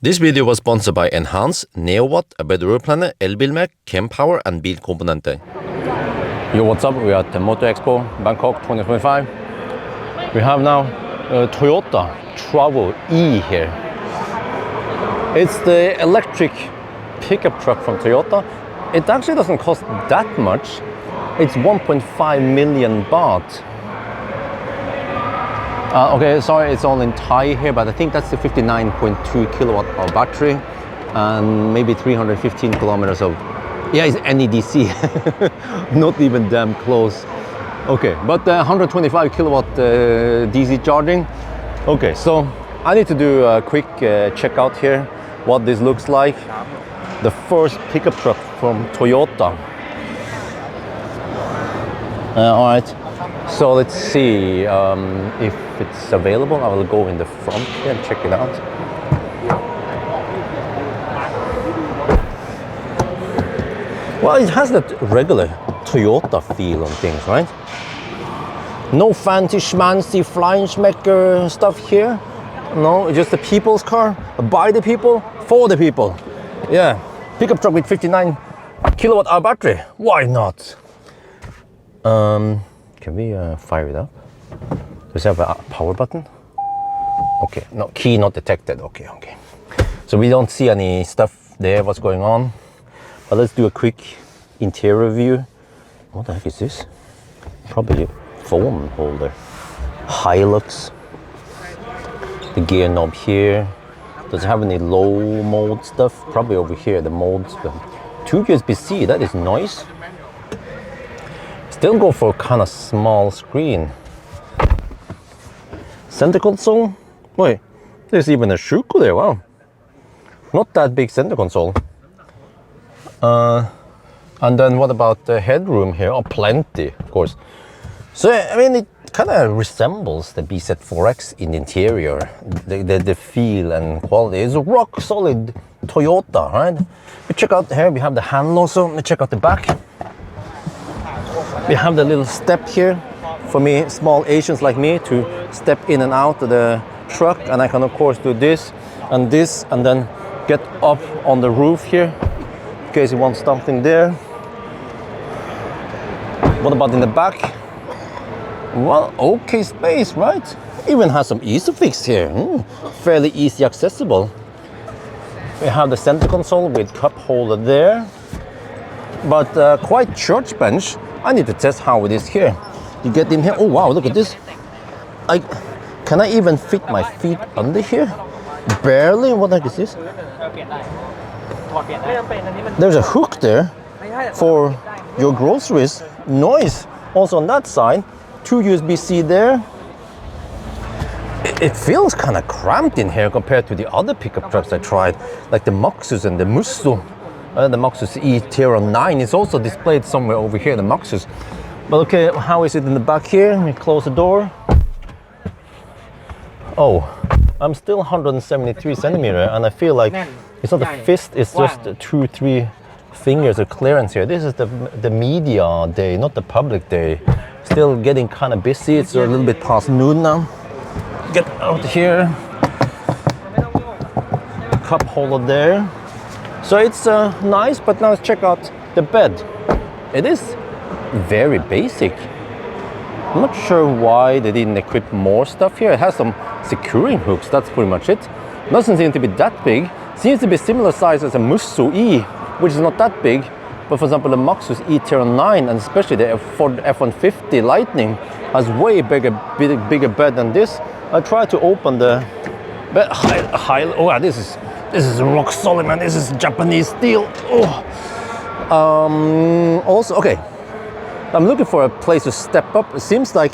This video was sponsored by Enhance, Neowatt, A Better Road Planner, Elbilmek, Kempower and Bilkomponenter. Yo, what's up? We're at the Motor Expo, Bangkok 2025. We have now a Toyota Travo E here. It's the electric pickup truck from Toyota. It actually doesn't cost that much. It's 1.5 million baht. Okay, sorry, it's all in Thai here, but I think that's the 59.2 kilowatt hour battery and maybe 315 kilometers of, yeah, it's NEDC, not even damn close. Okay, but 125 kilowatt DC charging. Okay, so I need to do a quick checkout here, what this looks like. The first pickup truck from Toyota. All right. So let's see if it's available. I will go in the front here and check it out. Well, it has that regular Toyota feel on things, right? No fancy schmancy flying schmecker stuff here. No, just a people's car, by the people, for the people. Yeah, pickup truck with 59 kilowatt hour battery. Why not? Can we fire it up? Does it have a power button? Okay, no, key not detected. Okay. So we don't see any stuff there, what's going on. But let's do a quick interior view. What the heck is this? Probably a phone holder. Hilux. The gear knob here. Does it have any low mode stuff? Probably over here, the modes. But 2 USB-C, that is nice. Still go for kind of small screen. Center console. Wait, there's even a shuko there. Wow, not that big center console. And then what about the headroom here? Oh, plenty, of course. So I mean, it kind of resembles the BZ4X in the interior. The feel and quality is a rock solid Toyota, right? We check out here. We have the handle also. Let's check out the back. We have the little step here for me, small Asians like me, to step in and out of the truck, and I can of course do this, and then get up on the roof here in case you want something there. What about in the back? Well, okay space, right? Even has some Isofix here, fairly easy accessible. We have the center console with cup holder there, but quite church bench. I need to test how it is here. You get in here. Oh wow, look at this. Can I even fit my feet under here? Barely. What the heck is this? There's a hook there for your groceries. Nice. Also on that side, 2 USB-C there. It feels kind of cramped in here compared to the other pickup trucks I tried, like the Maxus and the Musso. The Maxus e-Niro 9 is also displayed somewhere over here, the Maxus. But okay, how is it in the back here? We close the door. Oh, I'm still 173 centimeter, and I feel like it's not a fist, it's just 2-3 fingers of clearance here. This is the media day, not the public day. Still getting kind of busy. It's a little bit past noon now. Get out here. Cup holder there. So it's nice, but now let's check out the bed. It is very basic. I'm not sure why they didn't equip more stuff here. It has some securing hooks, that's pretty much it. Doesn't seem to be that big. Seems to be similar size as a Musso E, which is not that big. But for example, the Maxus e-Niro 9 and especially the Ford F-150 Lightning has way bigger bed than this. I tried to open the bed. Oh, yeah, this is rock solid, man. This is Japanese steel. Oh. Also, okay, I'm looking for a place to step up. It seems like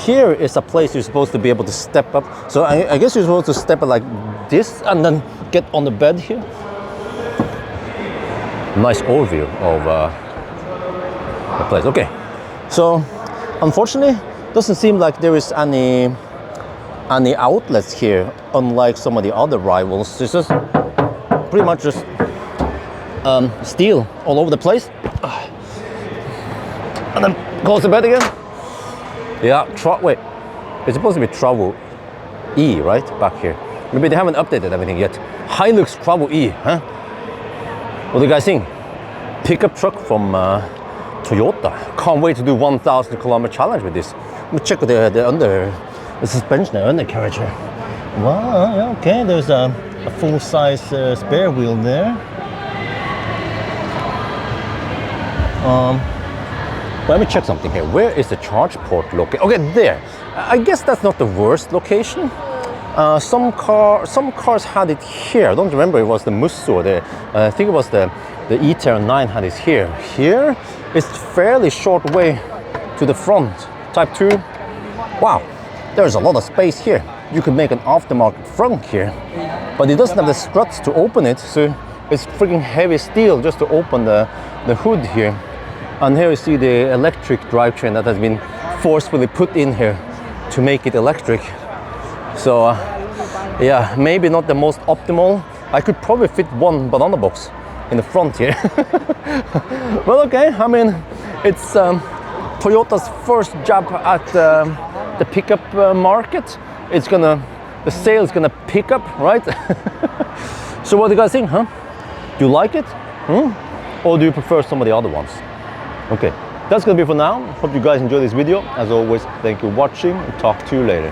here is a place you're supposed to be able to step up. So I guess you're supposed to step up like this and then get on the bed here. Nice overview of the place. Okay, so unfortunately, doesn't seem like there is any outlets here, unlike some of the other rivals. It's just pretty much just steel all over the place. And then close the bed again. Yeah, wait, it's supposed to be Travo E, right? Back here. Maybe they haven't updated everything yet. Hilux Travo E, huh? What do you guys think? Pickup truck from Toyota. Can't wait to do 1,000 kilometer challenge with this. Let me check the suspension, the undercarriage here. Wow, yeah, okay, there's a full-size spare wheel there. Let me check something here. Where is the charge port located? Okay, there. I guess that's not the worst location. Some cars had it here. I don't remember it was the Musso. I think it was the e-Tron 9 had it here. Here, it's fairly short way to the front. Type 2. Wow, there's a lot of space here. You could make an aftermarket front here, but it doesn't have the struts to open it, so it's freaking heavy steel just to open the hood here. And here you see the electric drivetrain that has been forcefully put in here to make it electric. So yeah, maybe not the most optimal. I could probably fit one banana box in the front here. Well, okay, I mean, it's Toyota's first jab at the pickup market. The sales gonna pick up, right? So what do you guys think, huh? Do you like it? Or do you prefer some of the other ones? Okay, that's gonna be for now. Hope you guys enjoy this video. As always, thank you for watching, and talk to you later.